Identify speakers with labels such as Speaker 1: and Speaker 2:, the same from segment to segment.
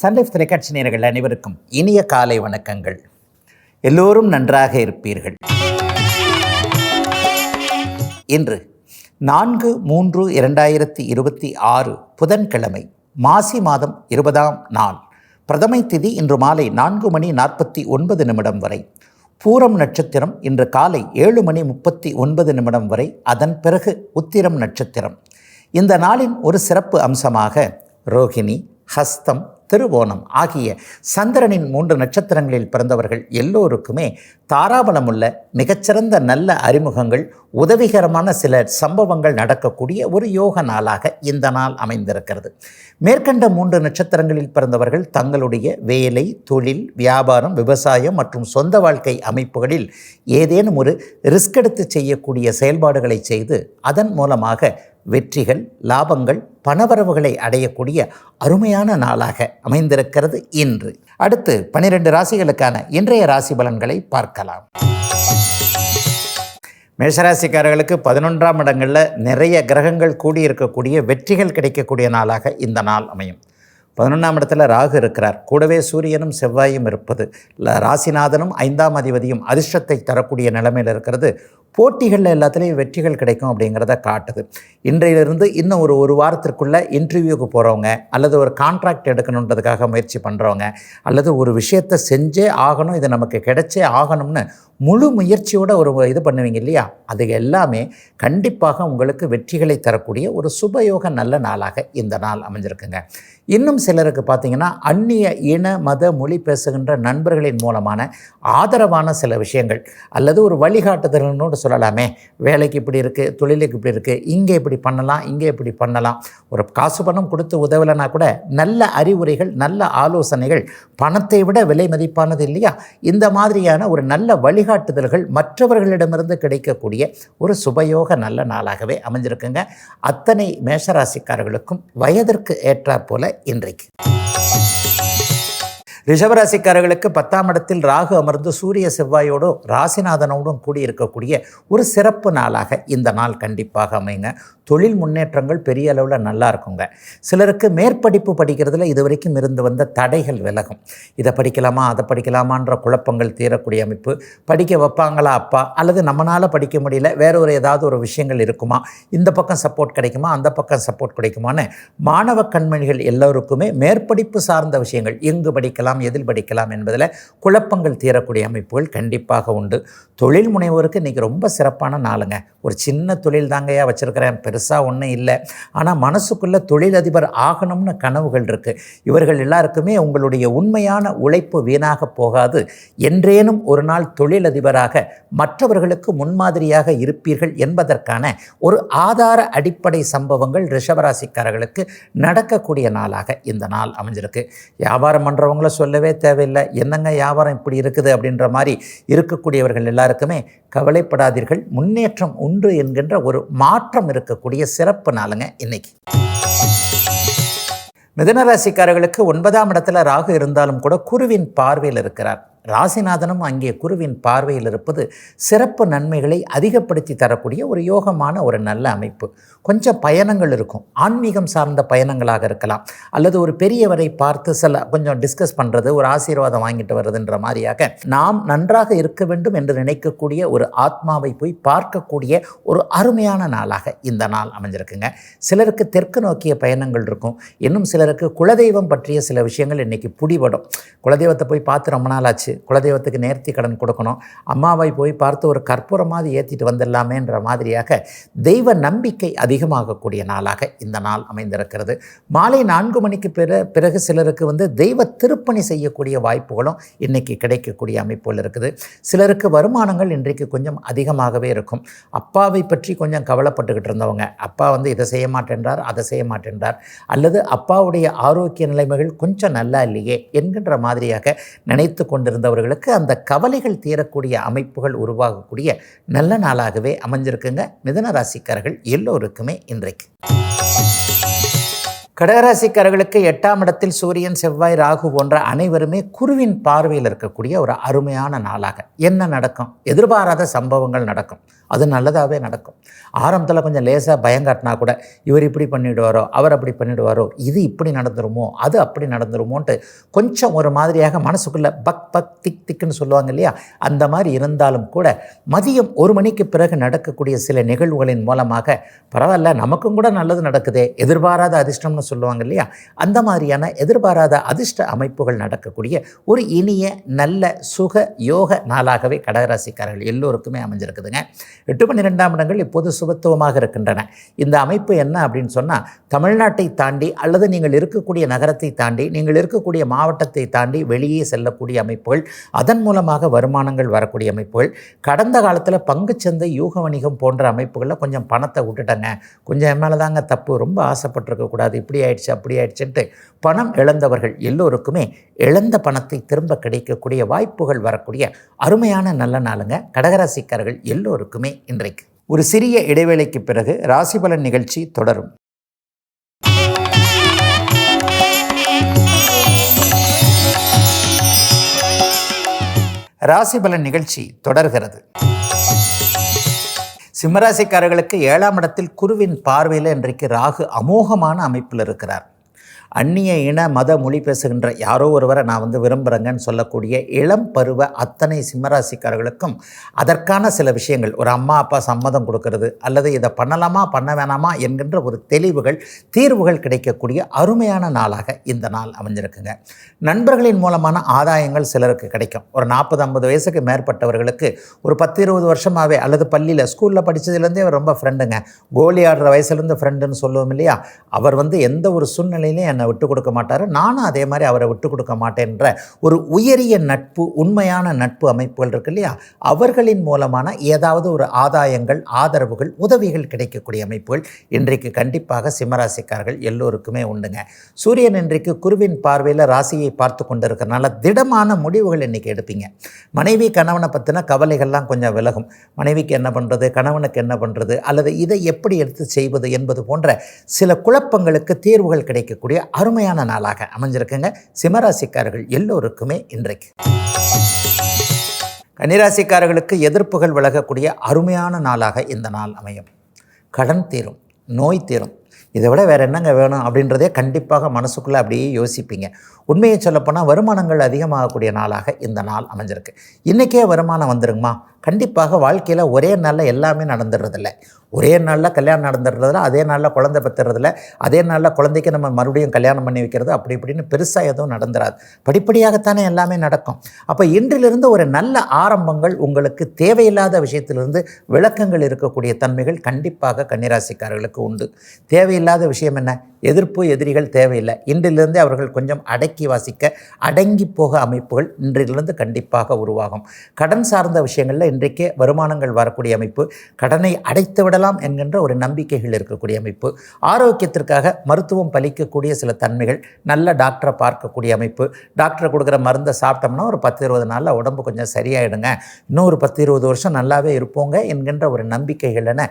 Speaker 1: Sun Life தொலைக்காட்சி நேயர்கள் அனைவருக்கும் இனிய காலை வணக்கங்கள். எல்லோரும் நன்றாக இருப்பீர்கள். இன்று 4/3/2026 புதன்கிழமை, மாசி மாதம் 20ஆம் நாள். பிரதமை திதி இன்று மாலை 4:49 வரை. பூரம் நட்சத்திரம் இன்று காலை 7:39 வரை. அதன் பிறகு உத்திரம் நட்சத்திரம். இந்த நாளின் ஒரு சிறப்பு அம்சமாக ரோகிணி, ஹஸ்தம், திருவோணம் ஆகிய சந்திரனின் 3 நட்சத்திரங்களில் பிறந்தவர்கள் எல்லோருக்குமே தாராபலமுள்ள மிகச்சிறந்த நல்ல அறிமுகங்கள், உதவிகரமான சில சம்பவங்கள் நடக்கக்கூடிய ஒரு யோக நாளாக இந்த நாள் அமைந்திருக்கிறது. மேற்கண்ட 3 நட்சத்திரங்களில் பிறந்தவர்கள் தங்களுடைய வேலை, தொழில், வியாபாரம், விவசாயம் மற்றும் சொந்த வாழ்க்கை அமைப்புகளில் ஏதேனும் ஒரு ரிஸ்க் எடுத்து செய்யக்கூடிய செயல்பாடுகளை செய்து அதன் மூலமாக வெற்றிகள், லாபங்கள், பணவரவுகளை அடையக்கூடிய அருமையான நாளாக அமைந்திருக்கிறது இன்று. அடுத்து 12 ராசிகளுக்கான இன்றைய ராசி பலன்களை பார்க்கலாம். மேஷராசிக்காரர்களுக்கு 11ஆம் இடங்களில் நிறைய கிரகங்கள் கூடியிருக்கக்கூடிய வெற்றிகள் கிடைக்கக்கூடிய நாளாக இந்த நாள் அமையும். 11ஆம் இடத்துல ராகு இருக்கிறார். கூடவே சூரியனும் செவ்வாயும் இருப்பது, ராசிநாதனும் 5ஆம் அதிபதியும் அதிர்ஷ்டத்தை தரக்கூடிய நிலைமையில் இருக்கிறது. போட்டிகளில் எல்லாத்துலேயும் வெற்றிகள் கிடைக்கும் அப்படிங்கிறத காட்டுது. இன்றையிலிருந்து இன்னும் ஒரு வாரத்திற்குள்ளே இன்டர்வியூக்கு போகிறவங்க, அல்லது ஒரு கான்ட்ராக்ட் எடுக்கணுன்றதுக்காக முயற்சி பண்ணுறவங்க, அல்லது ஒரு விஷயத்தை செஞ்சே ஆகணும், இது நமக்கு கிடைச்சே ஆகணும்னு முழு முயற்சியோட இது பண்ணுவீங்க இல்லையா, அது எல்லாமே கண்டிப்பாக உங்களுக்கு வெற்றிகளை தரக்கூடிய ஒரு சுபயோக நல்ல நாளாக இந்த நாள் அமைஞ்சிருக்குங்க. இன்னும் சிலருக்கு பார்த்திங்கன்னா அந்நிய இன மத மொழி பேசுகின்ற நண்பர்களின் மூலமான ஆதரவான சில விஷயங்கள், அல்லது ஒரு வழிகாட்டுதல்னு சொல்லலாமே, வேலைக்கு இப்படி இருக்குது, தொழிலுக்கு இப்படி இருக்குது, இங்கே இப்படி பண்ணலாம், இங்கே இப்படி பண்ணலாம், ஒரு காசு பணம் கொடுத்து உதவலைனா கூட நல்ல அறிவுரைகள், நல்ல ஆலோசனைகள் பணத்தை விட விலை மதிப்பானது இல்லையா, இந்த மாதிரியான ஒரு நல்ல வழிகாட்டுதல்கள் மற்றவர்களிடமிருந்து கிடைக்கக்கூடிய ஒரு சுபயோக நல்ல நாளாகவே அமைஞ்சிருக்குங்க. அத்தனை மேஷராசிக்காரர்களுக்கும் வயதிற்கு ஏற்றாற் போல இன்றைக்கு. ரிஷபராசிக்காரர்களுக்கு 10ஆம் இடத்தில் ராகு அமர்ந்து சூரிய செவ்வாயோடும் ராசிநாதனோடும் கூடியிருக்கக்கூடிய ஒரு சிறப்பு நாளாக இந்த நாள் கண்டிப்பாக அமைங்க. தொழில் முன்னேற்றங்கள் பெரிய அளவில் நல்லா இருக்குங்க. சிலருக்கு மேற்படிப்பு படிக்கிறதுல இதுவரைக்கும் இருந்து வந்த தடைகள் விலகும். இதை படிக்கலாமா, அதை படிக்கலாமான்ற குழப்பங்கள் தீரக்கூடிய அமைப்பு. படிக்க வைப்பாங்களா அப்பா, அல்லது நம்மளால் படிக்க முடியல, வேற ஏதாவது ஒரு விஷயங்கள் இருக்குமா, இந்த பக்கம் சப்போர்ட் கிடைக்குமா, அந்த பக்கம் சப்போர்ட் கிடைக்குமான்னு மாணவ கண்மணிகள் எல்லோருக்குமே மேற்படிப்பு சார்ந்த விஷயங்கள், எங்கு படிக்கலாம், எதில் படிக்கலாம் என்பதில் குழப்பங்கள் தீரக்கூடிய அமைப்புகள் கண்டிப்பாக உண்டு. தொழில் முனைவோருக்கு இன்றைக்கி ரொம்ப சிறப்பான நாளுங்க. ஒரு சின்ன தொழில் தாங்கையா வச்சுருக்கிறேன், பெருசாக ஒன்றும் இல்லை, ஆனால் மனசுக்குள்ளே தொழிலதிபர் ஆகணும்னு கனவுகள் இருக்குது. இவர்கள் எல்லாருக்குமே உங்களுடைய உண்மையான உழைப்பு வீணாக போகாது. என்றேனும் ஒரு நாள் தொழிலதிபராக மற்றவர்களுக்கு முன்மாதிரியாக இருப்பீர்கள் என்பதற்கான ஒரு ஆதார அடிப்படை சம்பவங்கள் ரிஷபராசிக்காரர்களுக்கு நடக்கக்கூடிய நாளாக இந்த நாள் அமைஞ்சிருக்கு. வியாபாரம் பண்ணுறவங்கள சொல்லவே தேவையில்லை, என்னங்க வியாபாரம் இப்படி இருக்குது அப்படின்ற மாதிரி இருக்கக்கூடியவர்கள் எல்லாருக்குமே கவலைப்படாதீர்கள், முன்னேற்றம் உண்டு என்கின்ற ஒரு மாற்றம் இருக்கக்கூடிய சிறப்பு நாளுங்க இன்னைக்கு. மிதுனராசிக்காரர்களுக்கு 9ஆம் இடத்துல ராகு இருந்தாலும் கூட குருவின் பார்வையில் இருக்கிறார். ராசிநாதனும் அங்கே குருவின் பார்வையில் இருப்பது சிறப்பு நன்மைகளை அதிகப்படுத்தி தரக்கூடிய ஒரு யோகமான ஒரு நல்ல அமைப்பு. கொஞ்சம் பயணங்கள் இருக்கும், ஆன்மீகம் சார்ந்த பயணங்களாக இருக்கலாம், அல்லது ஒரு பெரியவரை பார்த்து கொஞ்சம் டிஸ்கஸ் பண்ணுறது, ஒரு ஆசீர்வாதம் வாங்கிட்டு வர்றதுன்ற மாதிரியாக நாம் நன்றாக இருக்க வேண்டும் என்று நினைக்கக்கூடிய ஒரு ஆத்மாவை போய் பார்க்கக்கூடிய ஒரு அருமையான நாளாக இந்த நாள் அமைஞ்சிருக்குங்க. சிலருக்கு தெற்கு நோக்கிய பயணங்கள் இருக்கும். இன்னும் சிலருக்கு குலதெய்வம் பற்றிய சில விஷயங்கள் இன்றைக்கி பிடிபடும். குலதெய்வத்தை போய் பார்த்து ரொம்ப நாள் ஆச்சு, குலதெய்வத்துக்கு நேர்த்தி கடன் கொடுக்கணும், அம்மாவை போய் பார்த்து ஒரு கற்பூரமாவது ஏற்றிட்டு வந்துடலாமேன்ற மாதிரியாக தெய்வ நம்பிக்கை அதிகமாகக்கூடிய நாளாக இந்த நாள் அமைந்திருக்கிறது. மாலை 4 மணிக்கு பிறகு சிலருக்கு தெய்வ திருப்பணி செய்யக்கூடிய வாய்ப்புகளும் இன்றைக்கி கிடைக்கக்கூடிய அமைப்புகள் இருக்குது. சிலருக்கு வருமானங்கள் இன்றைக்கு கொஞ்சம் அதிகமாகவே இருக்கும். அப்பாவை பற்றி கொஞ்சம் கவலைப்பட்டுக்கிட்டு இருந்தவங்க, அப்பா இதை செய்ய மாட்டேன்றார், அதை செய்ய மாட்டேன்றார், அல்லது அப்பாவுடைய ஆரோக்கிய நிலைமைகள் கொஞ்சம் நல்லா இல்லையே என்கின்ற மாதிரியாக நினைத்து கொண்டிருந்தவர்களுக்கு அந்த கவலைகள் தீரக்கூடிய அமைப்புகள் உருவாகக்கூடிய நல்ல நாளாகவே அமைஞ்சிருக்குங்க. மிதுன ராசிக்காரர்கள் எல்லோருக்குமே இன்றைக்கு. கடகராசிக்காரர்களுக்கு 8ஆம் இடத்தில் சூரியன், செவ்வாய், ராகு போன்ற அனைவருமே குருவின் பார்வையில் இருக்கக்கூடிய ஒரு அருமையான நாளாக என்ன நடக்கும், எதிர்பாராத சம்பவங்கள் நடக்கும். அது நல்லதாகவே நடக்கும். ஆரம்பத்தில் கொஞ்சம் லேசாக பயங்காட்டினா கூட இவர் இப்படி பண்ணிவிடுவாரோ, அவர் அப்படி பண்ணிவிடுவாரோ, இது இப்படி நடந்துருமோ, அது அப்படி நடந்துருமோன்ட்டு கொஞ்சம் ஒரு மாதிரியாக மனசுக்குள்ளே பக் பக் திக் திக்குன்னு சொல்லுவாங்க இல்லையா, அந்த மாதிரி இருந்தாலும் கூட மதியம் 1 மணிக்கு பிறகு நடக்கக்கூடிய சில நிகழ்வுகளின் மூலமாக பரவாயில்ல நமக்கும் கூட நல்லது நடக்குதே, எதிர்பாராத அதிர்ஷ்டம்னு சொல்லுவாங்க இல்லையா, அந்த மாதிரியான எதிர்பாராத அதிர்ஷ்ட அமைப்புகள் நடக்கக்கூடிய ஒரு இனிய நல்ல சுக யோக நாளாகவே கடகராசிக்காரர்கள் எல்லோருக்குமே அமைஞ்சிருக்குதுங்க. 8-12 இடங்கள் இப்போது சுபத்துவமாக இருக்கின்றன. இந்த அமைப்பு என்ன அப்படின்னு சொன்னால், தமிழ்நாட்டை தாண்டி அல்லது நீங்கள் இருக்கக்கூடிய நகரத்தை தாண்டி நீங்கள் இருக்கக்கூடிய மாவட்டத்தை தாண்டி வெளியே செல்லக்கூடிய அமைப்புகள், அதன் மூலமாக வருமானங்கள் வரக்கூடிய அமைப்புகள், கடந்த காலத்தில் பங்குச்சந்தை யூக வணிகம் போன்ற அமைப்புகளில் கொஞ்சம் பணத்தை விட்டுட்டங்க, கொஞ்சம் என் மேலே தாங்க தப்பு, ரொம்ப ஆசைப்பட்டிருக்கக்கூடாது, இப்படி ஆயிடுச்சு அப்படி ஆயிடுச்சுன்ட்டு பணம் இழந்தவர்கள் எல்லோருக்குமே இழந்த பணத்தை திரும்ப கிடைக்கக்கூடிய வாய்ப்புகள் வரக்கூடிய அருமையான நல்ல நாளுங்க கடகராசிக்காரர்கள் எல்லோருக்குமே இன்றைக்கு. ஒரு சிறிய இடைவேளைக்கு பிறகு ராசிபலன் நிகழ்ச்சி தொடரும். ராசிபலன் நிகழ்ச்சி தொடர்கிறது. சிம்மராசிக்காரர்களுக்கு 7ஆம் இடத்தில் குருவின் பார்வையில் இன்றைக்கு ராகு அமோகமான அமைப்பில் இருக்கிறார். அந்நிய இன மத மொழி பேசுகின்ற யாரோ ஒருவரை நான் விரும்புகிறேங்கன்னு சொல்லக்கூடிய இளம் பருவ அத்தனை சிம்மராசிக்காரர்களுக்கும் அதற்கான சில விஷயங்கள், ஒரு அம்மா அப்பா சம்மதம் கொடுக்கறது அல்லது இதை பண்ணலாமா பண்ண வேணாமா என்கின்ற ஒரு தெளிவுகள் தீர்வுகள் கிடைக்கக்கூடிய அருமையான நாளாக இந்த நாள் அமைஞ்சிருக்குங்க. நண்பர்களின் மூலமான ஆதாயங்கள் சிலருக்கு கிடைக்கும். ஒரு 40-50 வயசுக்கு மேற்பட்டவர்களுக்கு ஒரு 10-20 வருஷமாகவே அல்லது பள்ளியில் ஸ்கூலில் படித்ததுலேருந்தே அவர் ரொம்ப ஃப்ரெண்டுங்க, கோலி ஆடுற வயசுலேருந்து ஃப்ரெண்டுன்னு சொல்லுவோம் இல்லையா, அவர் எந்த ஒரு சூழ்நிலையிலையும் என்னை விட்டு கொடுக்க மாட்டார், நானும் அதே மாதிரி அவரை விட்டு கொடுக்க மாட்டேன்ற ஒரு உயரிய நட்பு, உண்மையான நட்பு அமைப்புகள் இருக்கு இல்லையா, அவர்களின் மூலமான ஏதாவது ஒரு ஆதாயங்கள் ஆதரவுகள் உதவிகள் கிடைக்கக்கூடிய அமைப்புகள் இன்றைக்கு கண்டிப்பாக சிம்மராசிக்காரர்கள் எல்லோருக்குமே உண்டுங்க. சூரியன் இன்றைக்கு குருவின் பார்வையில் ராசியை பார்த்து கொண்டு இருக்கிறனால திடமான முடிவுகள் இன்றைக்கி எடுப்பீங்க. மனைவி கணவனை பற்றின கவலைகள்லாம் கொஞ்சம் விலகும். மனைவிக்கு என்ன பண்ணுறது, கணவனுக்கு என்ன பண்ணுறது, அல்லது இதை எப்படி எடுத்து செய்வது என்பது போன்ற சில குழப்பங்களுக்கு தீர்வுகள் கிடைக்கக்கூடிய அருமையான நாளாக அமைஞ்சிருக்குங்க சிம்மராசிக்காரர்கள் எல்லோருக்குமே இன்றைக்கு. கன்னிராசிக்காரர்களுக்கு எதிர்ப்புகள் விலகக்கூடிய அருமையான நாளாக இந்த நாள் அமையும். கடன் தீரும், நோய் தீரும், இதை விட வேறு என்னங்க வேணும் அப்படின்றதே கண்டிப்பாக மனசுக்குள்ளே அப்படியே யோசிப்பீங்க. உண்மையை சொல்லப்போனால் வருமானங்கள் அதிகமாகக்கூடிய நாளாக இந்த நாள் அமைஞ்சிருக்கு. இன்றைக்கே வருமானம் வந்துருங்கம்மா, கண்டிப்பாக வாழ்க்கையில் ஒரே நாளில் எல்லாமே நடந்துடுறதில்ல. ஒரே நாளில் கல்யாணம் நடந்துடுறதில்ல, அதே நாளில் குழந்தை பெற்றுறதில்ல, அதே நாளில் குழந்தைக்கு நம்ம மறுபடியும் கல்யாணம் பண்ணி வைக்கிறது அப்படி இப்படின்னு பெருசாக எதுவும் நடந்துடாது. படிப்படியாகத்தானே எல்லாமே நடக்கும். அப்போ இன்றிலிருந்து ஒரு நல்ல ஆரம்பங்கள், உங்களுக்கு தேவையில்லாத விஷயத்திலிருந்து விளக்கங்கள் இருக்கக்கூடிய தன்மைகள் கண்டிப்பாக கன்னிராசிக்காரர்களுக்கு உண்டு. தேவையில்லாத விஷயம் என்ன, எதிர்ப்பு எதிரிகள் தேவையில்லை. இன்றிலிருந்தே அவர்கள் கொஞ்சம் அடக்கி வாசிக்க, அடங்கி போக அமைப்புகள் இன்றிலிருந்து கண்டிப்பாக உருவாகும். கடன் சார்ந்த விஷயங்களில் இன்றைக்கே வருமானங்கள் வரக்கூடிய அமைப்பு, கடனை அடைத்து விடலாம் என்கின்ற ஒரு நம்பிக்கைகள் இருக்கக்கூடிய அமைப்பு, ஆரோக்கியத்திற்காக மருத்துவம் பலிக்கக்கூடிய சில தன்மைகள், நல்ல டாக்டரை பார்க்கக்கூடிய அமைப்பு, டாக்டரை கொடுக்குற மருந்தை சாப்பிட்டோம்னா ஒரு 10-20 நாளில் உடம்பு கொஞ்சம் சரியாயிடுங்க, இன்னும் ஒரு 10-20 வருஷம் நல்லாவே இருப்போங்க என்கின்ற ஒரு நம்பிக்கைகள் என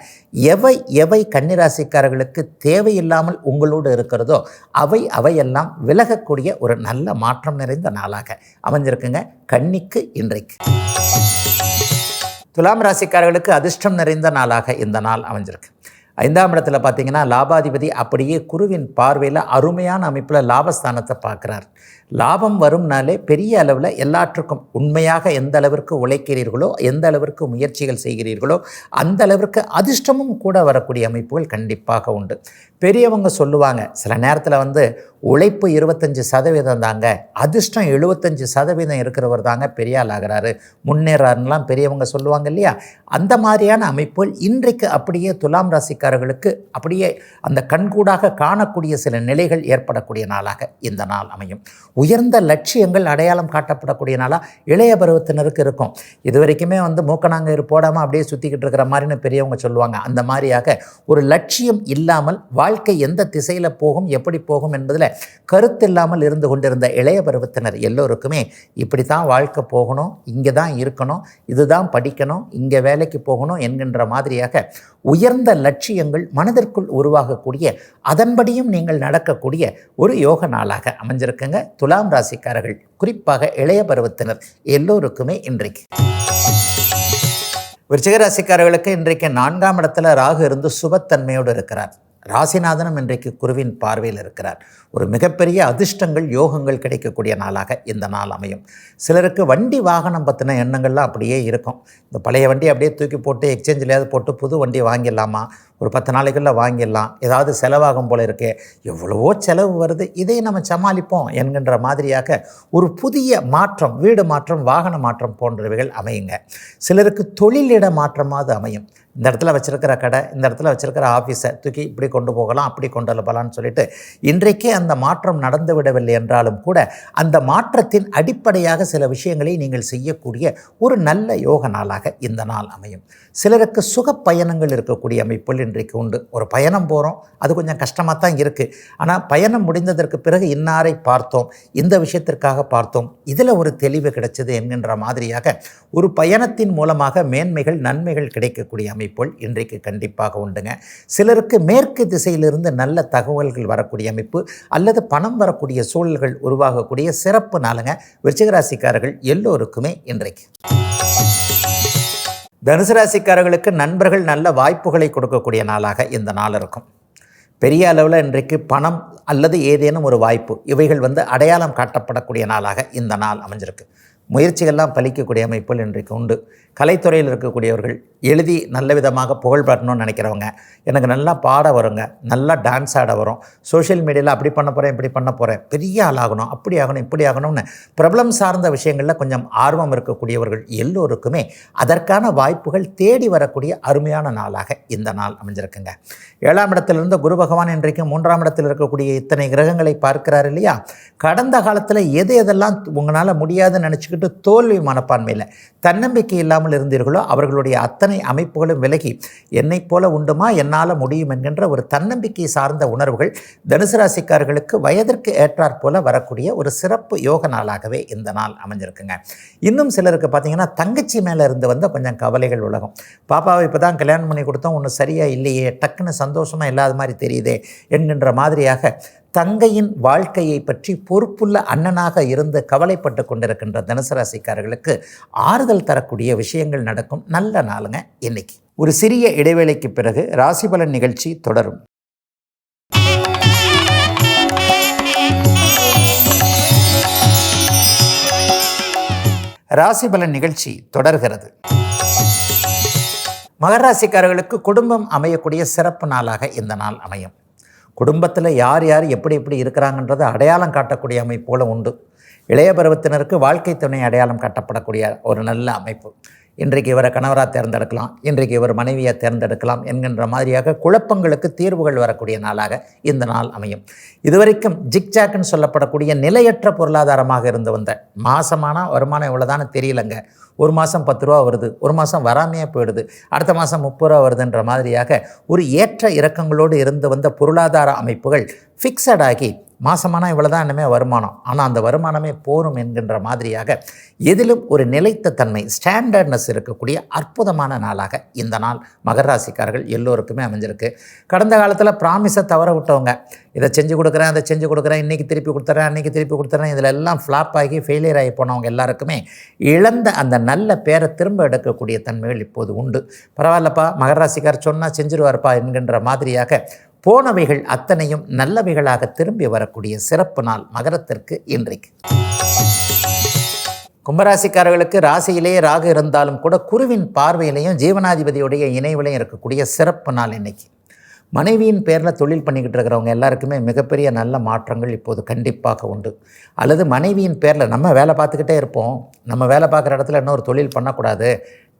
Speaker 1: எவை கன்னிராசிக்காரர்களுக்கு தேவையில்லாமல் உங்களோடு இருக்கிறதோ அவையெல்லாம் விலகக்கூடிய ஒரு நல்ல மாற்றம் நிறைந்த நாளாக அமைஞ்சிருக்குங்க கன்னிக்கு இன்றைக்கு. துலாம் ராசிக்காரர்களுக்கு அதிர்ஷ்டம் நிறைந்த நாளாக இந்த நாள் அமைஞ்சிருக்கு. 5ஆம் இடத்துல பார்த்தீங்கன்னா லாபாதிபதி அப்படியே குருவின் பார்வையில் அருமையான அமைப்பில் லாபஸ்தானத்தை பார்க்குறார். லாபம் வரும்னாலே பெரிய அளவில் எல்லாற்றுக்கும் உண்மையாக எந்த அளவிற்கு உழைக்கிறீர்களோ, எந்த அளவிற்கு முயற்சிகள் செய்கிறீர்களோ அந்த அளவிற்கு அதிர்ஷ்டமும் கூட வரக்கூடிய அமைப்புகள் கண்டிப்பாக உண்டு. பெரியவங்க சொல்லுவாங்க, சில நேரத்தில் உழைப்பு 25% தாங்க, அதிர்ஷ்டம் 75% இருக்கிறவர் தாங்க பெரிய ஆள் ஆகிறாரு, முன்னேறாருலாம் பெரியவங்க சொல்லுவாங்க இல்லையா. அந்த மாதிரியான அமைப்புகள் இன்றைக்கு அப்படியே துலாம் ராசிக்காரர்களுக்கு அப்படியே அந்த கண்கூடாக காணக்கூடிய சில நிலைகள் ஏற்படக்கூடிய நாளாக இந்த நாள் அமையும். உயர்ந்த லட்சியங்கள் அடையாளம் காட்டப்படக்கூடிய நாளாக இளைய பருவத்தினருக்கு இருக்கும். இது வரைக்குமே மூக்கணாங்கயிறு போடாமல் அப்படியே சுற்றிக்கிட்டு இருக்கிற மாதிரின்னு பெரியவங்க சொல்லுவாங்க. அந்த மாதிரியாக ஒரு லட்சியம் இல்லாமல் வாழ்க்கை எந்த திசையில் போகும், எப்படி போகும் என்பதில் கருத்து இல்லாமல் இருந்து கொண்டிருந்த இளைய பருவத்தினர் எல்லோருக்குமே இப்படி தான் வாழ்க்கை போகணும், இங்கே தான் இருக்கணும், இதுதான் படிக்கணும், இங்கே வேலைக்கு போகணும் என்கின்ற மாதிரியாக உயர்ந்த லட்சியங்கள் மனதிற்குள் உருவாகக்கூடிய, அதன்படியும் நீங்கள் நடக்கக்கூடிய ஒரு யோக நாளாக அமைஞ்சிருக்குங்க துலாம் ராசிக்காரர்கள், குறிப்பாக இளைய பருவத்தினர் எல்லோருக்குமே இன்றைக்கு. விருச்சிக ராசிக்காரர்களுக்கு இன்றைக்கு 4ஆம் இடத்துல ராகு இருந்து சுபத்தன்மையோடு இருக்கிறார். ராசிநாதனும் இன்றைக்கு குருவின் பார்வையில் இருக்கிறார். ஒரு மிகப்பெரிய அதிர்ஷ்டங்கள் யோகங்கள் கிடைக்கக்கூடிய நாளாக இந்த நாள் அமையும். சிலருக்கு வண்டி வாகனம் பற்றின எண்ணங்கள்லாம் அப்படியே இருக்கும். இந்த பழைய வண்டி அப்படியே தூக்கி போட்டு எக்ஸ்சேஞ்சிலேயாவது போட்டு புது வண்டி வாங்கிடலாமா, ஒரு 10 நாளைக்குள்ளே வாங்கிடலாம், ஏதாவது செலவாகும் போல இருக்கே, எவ்வளவோ செலவு வருது, இதை நம்ம சமாளிப்போம் என்கின்ற மாதிரியாக ஒரு புதிய மாற்றம், வீடு மாற்றம், வாகன மாற்றம் போன்றவைகள் அமையுங்க. சிலருக்கு தொழிலிட மாற்றமாவது அமையும். இந்த இடத்துல வச்சுருக்கிற கடை, இந்த இடத்துல வச்சுருக்கிற ஆஃபீஸை தூக்கி இப்படி கொண்டு போகலாம், அப்படி கொண்டு வரலான்னு சொல்லிட்டு இன்றைக்கே அந்த மாற்றம் நடந்து விடவில்லை என்றாலும் கூட அந்த மாற்றத்தின் அடிப்படையாக சில விஷயங்களை நீங்கள் செய்யக்கூடிய ஒரு நல்ல யோக நாளாக இந்த நாள் அமையும். சிலருக்கு சுக பயணங்கள் இருக்கக்கூடிய அமைப்புகள் இன்றைக்கு உண்டு. ஒரு பயணம் போகிறோம், அது கொஞ்சம் கஷ்டமாக தான் இருக்குது. ஆனால் பயணம் முடிந்ததற்கு பிறகு இன்னாரை பார்த்தோம், இந்த விஷயத்திற்காக பார்த்தோம், இதில் ஒரு தெளிவு கிடைச்சது என்கின்ற மாதிரியாக ஒரு பயணத்தின் மூலமாக மேன்மைகள் நன்மைகள் கிடைக்கக்கூடிய அமைப்புகள் இன்றைக்கு கண்டிப்பாக உண்டுங்க. சிலருக்கு மேற்கு திசையிலிருந்து நல்ல தகவல்கள் வரக்கூடிய அமைப்பு அல்லது பணம் வரக்கூடிய சூழல்கள் உருவாகக்கூடிய சிறப்பு நாளுங்க விருச்சிக ராசிக்காரர்கள் எல்லோருக்குமே இன்றைக்கு. தனுசு ராசிக்காரர்களுக்கு நண்பர்கள் நல்ல வாய்ப்புகளை கொடுக்கக்கூடிய நாளாக இந்த நாள் இருக்கும். பெரிய அளவில் இன்றைக்கு பணம் அல்லது ஏதேனும் ஒரு வாய்ப்பு இவைகள் அடையாளம் காட்டப்படக்கூடிய நாளாக இந்த நாள் அமைஞ்சிருக்கு. முயற்சிகள்லாம் பலிக்கக்கூடிய அமைப்புகள் இன்றைக்கு உண்டு. கலைத்துறையில் இருக்கக்கூடியவர்கள் எழுதி நல்ல விதமாக புகழ் பெறணும்னு நினைக்கிறவங்க, எனக்கு நல்லா பாட வருங்க, நல்லா டான்ஸ் ஆட வரும், சோஷியல் மீடியாவில் அப்படி பண்ண போகிறேன், இப்படி பண்ண போகிறேன், பெரிய ஆளாகணும், அப்படி ஆகணும், இப்படி ஆகணும்னு பிரபலம் சார்ந்த விஷயங்களில் கொஞ்சம் ஆர்வம் இருக்கக்கூடியவர்கள் எல்லோருக்குமே அதற்கான வாய்ப்புகள் தேடி வரக்கூடிய அருமையான நாளாக இந்த நாள் அமைஞ்சிருக்குங்க. 7ஆம் இடத்திலிருந்து குரு பகவான் இன்றைக்கு 3ஆம் இடத்தில் இருக்கக்கூடிய இத்தனை கிரகங்களை பார்க்கிறார் இல்லையா. கடந்த காலத்தில் எதெல்லாம் உங்களால் முடியாதுன்னு நினச்சிக்கிட்டு தோல்வி மனப்பான்மையில் தன்னம்பிக்கை இல்லாமல் இருந்தீர்களோ அவர்களுடைய அத்தனை அமைப்புகளும் விலகி என்னை போல உண்டுமா, என்னால் முடியும் என்கின்ற ஒரு தன்னம்பிக்கை சார்ந்த உணர்வுகள் தனுசு ராசிக்காரர்களுக்கு வயதிற்கு ஏற்றாற் போல வரக்கூடிய ஒரு சிறப்பு யோக நாளாகவே இந்த நாள் அமைஞ்சிருக்குங்க. இன்னும் சிலருக்கு பார்த்தீங்கன்னா தங்கச்சி மேலே இருந்து கொஞ்சம் கவலைகள் உலகம். பாப்பாவை இப்போ தான் கல்யாணம் பண்ணி கொடுத்தோம், ஒன்றும் சரியாக இல்லையே, டக்குன்னு சந்தோஷமாக இல்லாத மாதிரி தெரியுதே என்கின்ற மாதிரியாக தங்கையின் வாழ்க்கையை பற்றி பொறுப்புள்ள அண்ணனாக இருந்து கவலைப்பட்டு கொண்டிருக்கின்ற தனுசு ராசிக்காரர்களுக்கு ஆறுதல் தரக்கூடிய விஷயங்கள் நடக்கும் நல்ல நாளுங்க இன்னைக்கு. ஒரு சிறிய இடைவேளைக்கு பிறகு ராசிபலன் நிகழ்ச்சி தொடரும். ராசிபலன் நிகழ்ச்சி தொடர்கிறது. மகர ராசிக்காரர்களுக்கு குடும்பம் அமையக்கூடிய சிறப்பு நாளாக இந்த நாள் அமையும். குடும்பத்தில் யார் யார் எப்படி எப்படி இருக்கிறாங்கன்றதை அடையாளம் காட்டக்கூடிய அமைப்போல உண்டு. இளைய பருவத்தினருக்கு வாழ்க்கை துணை அடையாளம் காட்டப்படக்கூடிய ஒரு நல்ல அமைப்பு. இன்றைக்கு இவரை கணவராக தேர்ந்தெடுக்கலாம், இன்றைக்கு இவர் மனைவியை தேர்ந்தெடுக்கலாம் என்கின்ற மாதிரியாக குழப்பங்களுக்கு தீர்வுகள் வரக்கூடிய நாளாக இந்த நாள் அமையும். இதுவரைக்கும் ஜிக்ஜாக்னு சொல்லப்படக்கூடிய நிலையற்ற பொருளாதாரமாக இருந்து வந்த மாதமான வருமானம் இவ்வளோதானு தெரியலங்க, ஒரு மாதம் 10 ரூபா வருது, ஒரு மாதம் வராமையே போயிடுது, அடுத்த மாதம் 30 ரூபா வருதுன்ற மாதிரியாக ஒரு ஏற்ற இறக்கங்களோடு இருந்து வந்த பொருளாதார அமைப்புகள் ஃபிக்ஸடாகி மாதமானால் இவ்வளோ தான் இனிமேல் வருமானம், ஆனால் அந்த வருமானமே போரும் என்கின்ற மாதிரியாக எதிலும் ஒரு நிலைத்த தன்மை ஸ்டாண்டர்ட்னஸ் இருக்கக்கூடிய அற்புதமான நாளாக இந்த நாள் மகர ராசிக்காரர்கள் எல்லோருக்குமே அமைஞ்சிருக்கு. கடந்த காலத்தில் ப்ராமிஸை தவற விட்டவங்க, இதை செஞ்சு கொடுக்குறேன், அதை செஞ்சு கொடுக்குறேன், இன்றைக்கி திருப்பி கொடுத்துறேன், அன்றைக்கி திருப்பி கொடுத்துறேன், இதில் எல்லாம் ஃப்ளாப் ஆகி ஃபெயிலியர் ஆகி போனவங்க எல்லாருக்குமே இழந்த அந்த நல்ல பேரை திரும்ப எடுக்கக்கூடிய தன்மைகள் இப்போது உண்டு. பரவாயில்லப்பா, மகர ராசிக்காரர் சொன்னால் செஞ்சுருவார்ப்பா என்கின்ற மாதிரியாக போனவைகள் அத்தனையும் நல்லவைகளாக திரும்பி வரக்கூடிய சிறப்பு நாள் மகரத்திற்கு இன்றைக்கு. கும்பராசிக்காரர்களுக்கு ராசியிலேயே ராகு இருந்தாலும் கூட குருவின் பார்வையிலையும் ஜீவனாதிபதியுடைய இணைவிலையும் இருக்கக்கூடிய சிறப்பு நாள் இன்னைக்கு. மனைவியின் பேரில் தொழில் பண்ணிக்கிட்டு இருக்கிறவங்க எல்லாருக்குமே மிகப்பெரிய நல்ல மாற்றங்கள் இப்போது கண்டிப்பாக உண்டு. அல்லது மனைவியின் பேரில் நம்ம வேலை பார்த்துக்கிட்டே இருப்போம், நம்ம வேலை பார்க்குற இடத்துல இன்னொரு தொழில் பண்ணக்கூடாது,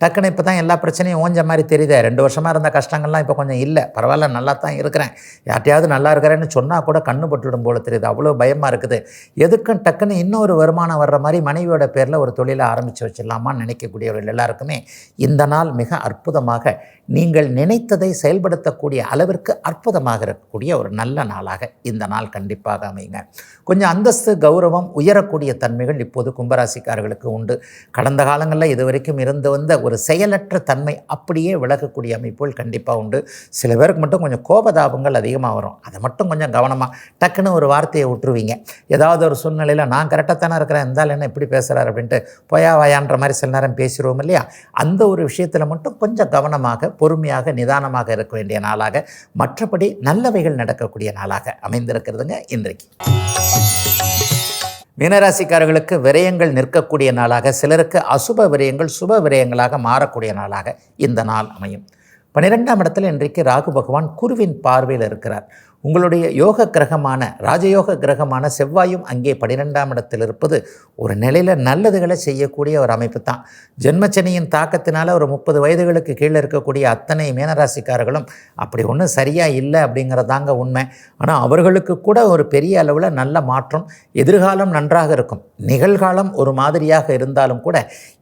Speaker 1: டக்குன்னு இப்போ தான் எல்லா பிரச்சனையும் ஓஞ்ச மாதிரி தெரியுதே, 2 வருஷமாக இருந்த கஷ்டங்கள்லாம் இப்போ கொஞ்சம் இல்லை, பரவாயில்ல நல்லா தான் இருக்கிறேன், யார்ட்டையாவது நல்லா இருக்கிறேன்னு சொன்னால் கூட கண்ணு பட்டுவிடும் போல தெரியுது, அவ்வளோ பயமாக இருக்குது, எதுக்கும் டக்குன்னு இன்னொரு வருமானம் வர்ற மாதிரி மனைவியோட பேரில் ஒரு தொழிலை ஆரம்பித்து வச்சிடலாமான்னு நினைக்கக்கூடியவர்கள் எல்லாருக்குமே இந்த நாள் மிக அற்புதமாக நீங்கள் நினைத்ததை செயல்படுத்தக்கூடிய அளவிற்கு அற்புதமாக இருக்கக்கூடிய ஒரு நல்ல நாளாக இந்த நாள் கண்டிப்பாக அமையுங்க. கொஞ்சம் அந்தஸ்து கௌரவம் உயரக்கூடிய தன்மைகள் இப்போது கும்பராசிக்காரர்களுக்கு உண்டு. கடந்த காலங்களில் இது வரைக்கும் இருந்து வந்த ஒரு செயலற்ற தன்மை அப்படியே விலகக்கூடிய அமைப்புகள் கண்டிப்பாக உண்டு. சில பேருக்கு மட்டும் கொஞ்சம் கோபதாபங்கள் அதிகமாக வரும். அதை மட்டும் கொஞ்சம் கவனமாக டக்குன்னு ஒரு வார்த்தையை விட்டுருவீங்க. ஏதாவது ஒரு சூழ்நிலையில் நான் கரெக்டாக தானே இருக்கிறேன், இருந்தாலும் என்ன இப்படி பேசுகிறார் அப்படின்ட்டு போயா வாயான்ற மாதிரி சில நேரம் பேசிடுவோம் இல்லையா? அந்த ஒரு விஷயத்தில் மட்டும் கொஞ்சம் கவனமாக, பொறுமையாக, நிதானமாக இருக்க வேண்டிய நாளாக, மற்றபடி நல்லவைகள் நடக்கக்கூடிய நாளாக அமைந்திருக்கிறதுங்க இன்றைக்கு. மீனராசிக்காரர்களுக்கு விரயங்கள் நிற்கக்கூடிய நாளாக, சிலருக்கு அசுப விரயங்கள் சுப விரயங்களாக மாறக்கூடிய நாளாக இந்த நாள் அமையும். 12ஆம் இடத்தில் இன்றைக்கு ராகு பகவான் குருவின் பார்வையில் இருக்கிறார். உங்களுடைய யோக கிரகமான ராஜயோக கிரகமான செவ்வாயும் அங்கே 12ஆம் இடத்தில் இருப்பது ஒரு நிலையில் நல்லதுகளை செய்யக்கூடிய ஒரு அமைப்பு தான். ஜென்மச்சனியின் தாக்கத்தினால ஒரு 30 வயதுகளுக்கு கீழே இருக்கக்கூடிய அத்தனை மீனராசிக்காரர்களும் அப்படி ஒன்றும் சரியாக இல்லை அப்படிங்கிறதாங்க உண்மை. ஆனால் அவர்களுக்கு கூட ஒரு பெரிய அளவில் நல்ல மாற்றம், எதிர்காலம் நன்றாக இருக்கும். நிகழ்காலம் ஒரு மாதிரியாக இருந்தாலும் கூட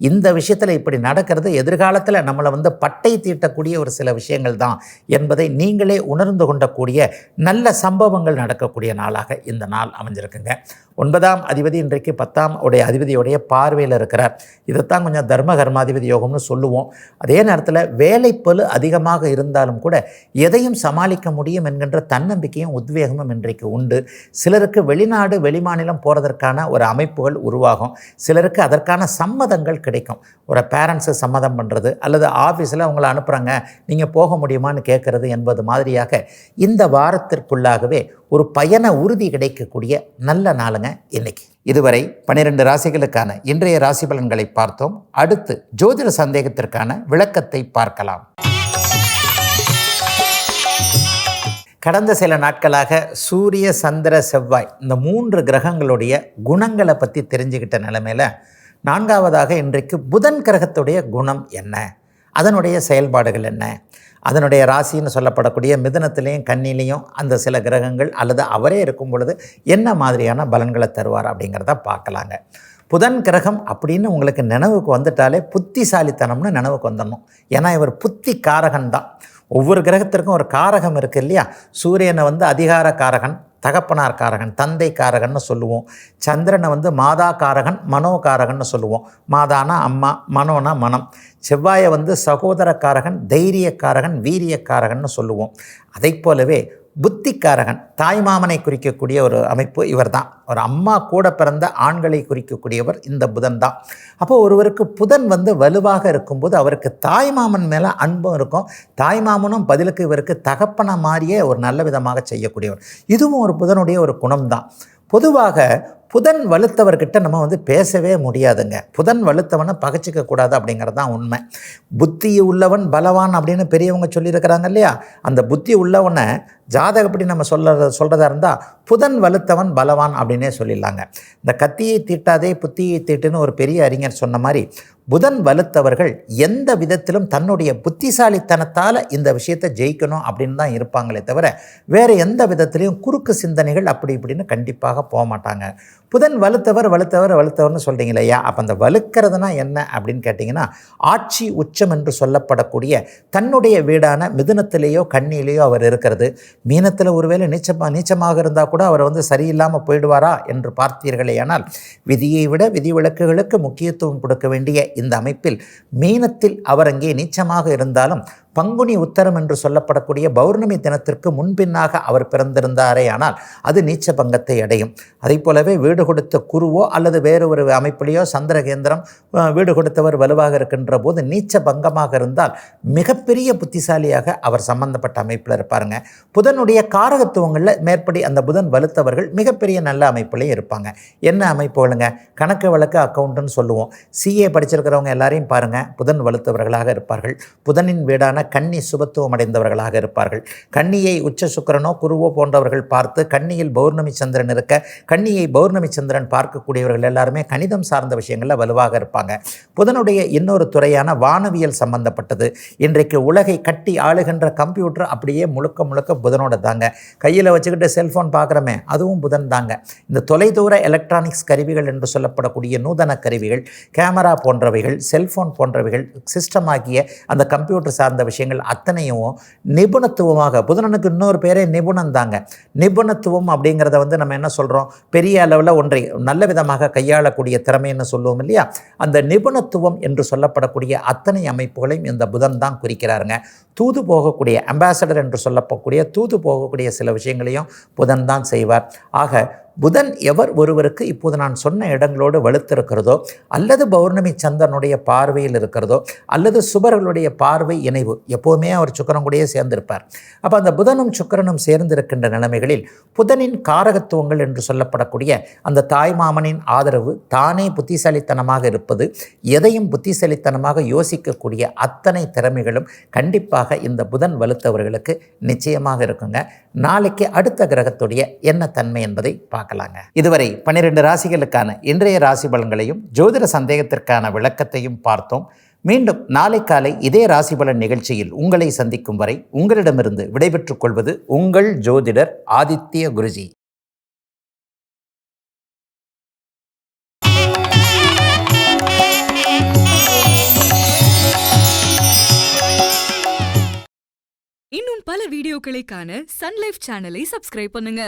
Speaker 1: இந்த விஷயத்தில் இப்படி நடக்கிறது எதிர்காலத்தில் நம்மளை பட்டை தீட்டக்கூடிய ஒரு சில விஷயங்கள் தான் என்பதை நீங்களே உணர்ந்து கொண்டக்கூடிய நல்ல சம்பவங்கள் நடக்கக்கூடிய நாளாக இந்த நாள் அமைஞ்சிருக்குங்க. 9ஆம் அதிபதி இன்றைக்கு 10ஆம் அதிபதியுடைய பார்வையில் இருக்கிறார். இதைத்தான் கொஞ்சம் தர்ம கர்மாதிபதி யோகம்னு சொல்லுவோம். அதே நேரத்தில் வேலைப்பளு அதிகமாக இருந்தாலும் கூட எதையும் சமாளிக்க முடியும் என்கின்ற தன்னம்பிக்கையும் உத்வேகமும் இன்றைக்கு உண்டு. சிலருக்கு வெளிநாடு வெளிமாநிலம் போகிறதற்கான ஒரு அமைப்புகள் உருவாகும். சிலருக்கு அதற்கான சம்மதங்கள் கிடைக்கும். ஒரு பேரண்ட்ஸை சம்மதம் பண்ணுறது அல்லது ஆஃபீஸில் அவங்கள அனுப்புகிறாங்க, நீங்கள் போக முடியுமான்னு கேட்குறது என்பது மாதிரியாக இந்த வாரத்திற்குள்ளாகவே ஒரு பயண உறுதி கிடைக்கக்கூடிய நல்ல நாளுங்க இன்னைக்கு. இதுவரை 12 ராசிகளுக்கான இன்றைய ராசி பலன்களை பார்த்தோம். அடுத்து ஜோதிட சந்தேகத்திற்கான விளக்கத்தை பார்க்கலாம். கடந்த சில நாட்களாக சூரிய சந்திர செவ்வாய் இந்த 3 கிரகங்களுடைய குணங்களை பற்றி தெரிஞ்சுக்கிட்ட நிலைமையில் 4ஆவதாக இன்றைக்கு புதன் கிரகத்துடைய குணம் என்ன, அதனுடைய செயல்பாடுகள் என்ன, அதனுடைய ராசின்னு சொல்லப்படக்கூடிய மிதுனத்திலையும் கன்னிலையும் அந்த சில கிரகங்கள் அல்லது அவரே இருக்கும் பொழுது என்ன மாதிரியான பலன்களை தருவார் அப்படிங்கிறத பார்க்கலாங்க. புதன் கிரகம் அப்படின்னு உங்களுக்கு நினைவுக்கு வந்துட்டாலே புத்திசாலித்தனம்னு நினைவுக்கு வந்துடணும். ஏன்னா இவர் புத்தி காரகன் தான். ஒவ்வொரு கிரகத்திற்கும் ஒரு காரகம் இருக்குது இல்லையா? சூரியனை அதிகார காரகன், தகப்பனார் காரகன், தந்தை காரகன்னு சொல்லுவோம். சந்திரனை மாதா காரகன், மனோ காரகன்னு சொல்லுவோம். மாதானா அம்மா, மனோனா மனம். செவ்வாயை சகோதரக்காரகன், தைரியக்காரகன், வீரியக்காரகன்னு சொல்லுவோம். அதை போலவே புத்திக்காரகன், தாய்மாமனை குறிக்கக்கூடிய ஒரு அமைப்பு இவர் தான். ஒரு அம்மா கூட பிறந்த ஆண்களை குறிக்கக்கூடியவர் இந்த புதன் தான். அப்போ ஒருவருக்கு புதன் வலுவாக இருக்கும்போது அவருக்கு தாய்மாமன் மேலே அன்பும் இருக்கும். தாய்மாமனும் பதிலுக்கு இவருக்கு தகப்பன மாதிரியே ஒரு நல்ல விதமாக செய்யக்கூடியவர். இதுவும் ஒரு புதனுடைய ஒரு குணம்தான். பொதுவாக புதன் வலுத்தவர்கிட்ட நம்ம பேசவே முடியாதுங்க. புதன் வலுத்தவனை பகைச்சிக்க கூடாது அப்படிங்கிறது தான் உண்மை. புத்தி உள்ளவன் பலவான் அப்படின்னு பெரியவங்க சொல்லியிருக்கிறாங்க இல்லையா? அந்த புத்தி உள்ளவனை ஜாதகப்படி நம்ம சொல்கிறதா இருந்தால் புதன் வலுத்தவன் பலவான் அப்படின்னே சொல்லிடலாங்க. இந்த கத்தியை தீட்டாதே புத்தியை தீட்டுன்னு ஒரு பெரிய அறிஞர் சொன்ன மாதிரி புதன் வலுத்தவர்கள் எந்த விதத்திலும் தன்னுடைய புத்திசாலித்தனத்தால் இந்த விஷயத்தை ஜெயிக்கணும் அப்படின்னு தான் இருப்பாங்களே தவிர வேறு எந்த விதத்திலையும் குறுக்கு சிந்தனைகள் அப்படி இப்படின்னு கண்டிப்பாக போக மாட்டாங்க. புதன் வலுத்தவர்னு சொல்கிறீங்க இல்லையா? அப்போ அந்த வலுக்கிறதுனா என்ன அப்படின்னு கேட்டிங்கன்னா, ஆட்சி உச்சம் என்று சொல்லப்படக்கூடிய தன்னுடைய வீடான மிதுனத்திலேயோ கன்னியிலேயோ அவர் இருக்கிறது. மீனத்தில் ஒருவேளை நீச்சமாக இருந்தால் கூட அவர் சரியில்லாமல் போயிடுவாரா என்று பார்த்தீர்களே. ஆனால் விதியை விட விதிவிலக்குகளுக்கு முக்கியத்துவம் கொடுக்க வேண்டிய இந்த அமைப்பில் மீனத்தில் அவர் அங்கே நீச்சமாக இருந்தாலும் பங்குனி உத்தரம் என்று சொல்லப்படக்கூடிய பௌர்ணமி தினத்திற்கு முன்பின்னாக அவர் பிறந்திருந்தாரே ஆனால் அது நீச்ச பங்கத்தை அடையும். அதை போலவே வீடு கொடுத்த குருவோ அல்லது வேறு ஒரு அமைப்பிலேயோ சந்திரகேந்திரம் வீடு கொடுத்தவர் வலுவாக இருக்கின்ற போது நீச்ச பங்கமாக இருந்தால் மிகப்பெரிய புத்திசாலியாக அவர் சம்பந்தப்பட்ட அமைப்பில் இருப்பாருங்க. புதனுடைய காரகத்துவங்களில் மேற்படி அந்த புதன் வலுத்தவர்கள் மிகப்பெரிய நல்ல அமைப்புலேயும் இருப்பாங்க. என்ன அமைப்புகளுங்க? கணக்கு வழக்கு அக்கௌண்ட்டுன்னு சொல்லுவோம். சிஏ படிச்சிருக்கிறவங்க எல்லாரையும் பாருங்கள், புதன் வலுத்தவர்களாக இருப்பார்கள். புதனின் வீடான கன்னி சுபத்துவம் அடைந்தவர்களாக இருப்பார்கள். கன்னியை உச்ச சுக்கிரனோ குருவோ போன்றவர்கள் பார்த்து கன்னியில் பௌர்ணமி சந்திரன் இருக்க கன்னியை பௌர்ணமி சந்திரன் பார்க்கக்கூடியவர்கள் எல்லாருமே கணிதம் சார்ந்த விஷயங்களில் வலுவாக இருப்பாங்க. புதனுடைய இன்னொரு துறையான வானவியல் சம்பந்தப்பட்டது. இன்றைக்கு உலகை கட்டி ஆளுகின்ற கம்ப்யூட்டர் அப்படியே முழுக்க புதனோட தாங்க. கையில் வச்சுக்கிட்டு செல்ஃபோன் பார்க்குறமே அதுவும் புதன் தாங்க. இந்த தொலைதூர எலக்ட்ரானிக்ஸ் கருவிகள் என்று சொல்லப்படக்கூடிய நூதன கருவிகள், கேமரா போன்றவைகள், செல்ஃபோன் போன்றவைகள், சிஸ்டம் ஆகிய அந்த கம்ப்யூட்டர் சார்ந்த விஷயங்கள் அத்தனையும் நிபுணத்துவமாக, புதனனுக்கு இன்னொரு பேரே நிபுணன் தாங்க. நிபுணத்துவம் அப்படிங்கிறத வந்து நம்ம என்ன சொல்கிறோம், பெரிய அளவில் ஒன்றை நல்ல விதமாக கையாளக்கூடிய திறமைன்னு சொல்லுவோம் இல்லையா, அந்த நிபுணத்துவம் என்று சொல்லப்படக்கூடிய அத்தனை அமைப்புகளையும் இந்த புதன் தான் குறிக்கிறாருங்க. தூது போகக்கூடிய அம்பாசடர் என்று சொல்லப்படக்கூடிய தூது போகக்கூடிய சில விஷயங்களையும் புதன் தான் செய்வார். ஆக புதன் எவர் ஒருவருக்கு இப்போது நான் சொன்ன இடங்களோடு வலுத்திருக்கிறதோ, அல்லது பௌர்ணமி சந்திரனுடைய பார்வையில் இருக்கிறதோ, அல்லது சுபர்களுடைய பார்வை இணைவு, எப்போவுமே அவர் சுக்கிரன் கூடயே சேர்ந்திருப்பார். அப்போ அந்த புதனும் சுக்கிரனும் சேர்ந்திருக்கின்ற நிலைமைகளில் புதனின் காரகத்துவங்கள் என்று சொல்லப்படக்கூடிய அந்த தாய்மாமனின் ஆதரவு, தானே புத்திசாலித்தனமாக இருப்பது, எதையும் புத்திசாலித்தனமாக யோசிக்கக்கூடிய அத்தனை திறமைகளும் கண்டிப்பாக இந்த புதன் வலுத்தவர்களுக்கு நிச்சயமாக இருக்குங்க. நாளைக்கு அடுத்த கிரகத்துடைய என்ன தன்மை என்பதை பார்க்கலாங்க. இதுவரை 12 ராசிகளுக்கான இன்றைய ராசி பலன்களையும் ஜோதிட சந்தேகத்திற்கான விளக்கத்தையும் பார்த்தோம். மீண்டும் நாளை காலை இதே ராசி பலன் நிகழ்ச்சியில் உங்களை சந்திக்கும் வரை உங்களிடமிருந்து விடைபெற்றுக் கொள்வது உங்கள் ஜோதிடர் ஆதித்ய குருஜி.
Speaker 2: இன்னும் பல வீடியோக்களை காண சன் லைஃப் சேனலை சப்ஸ்கிரைப் பண்ணுங்க.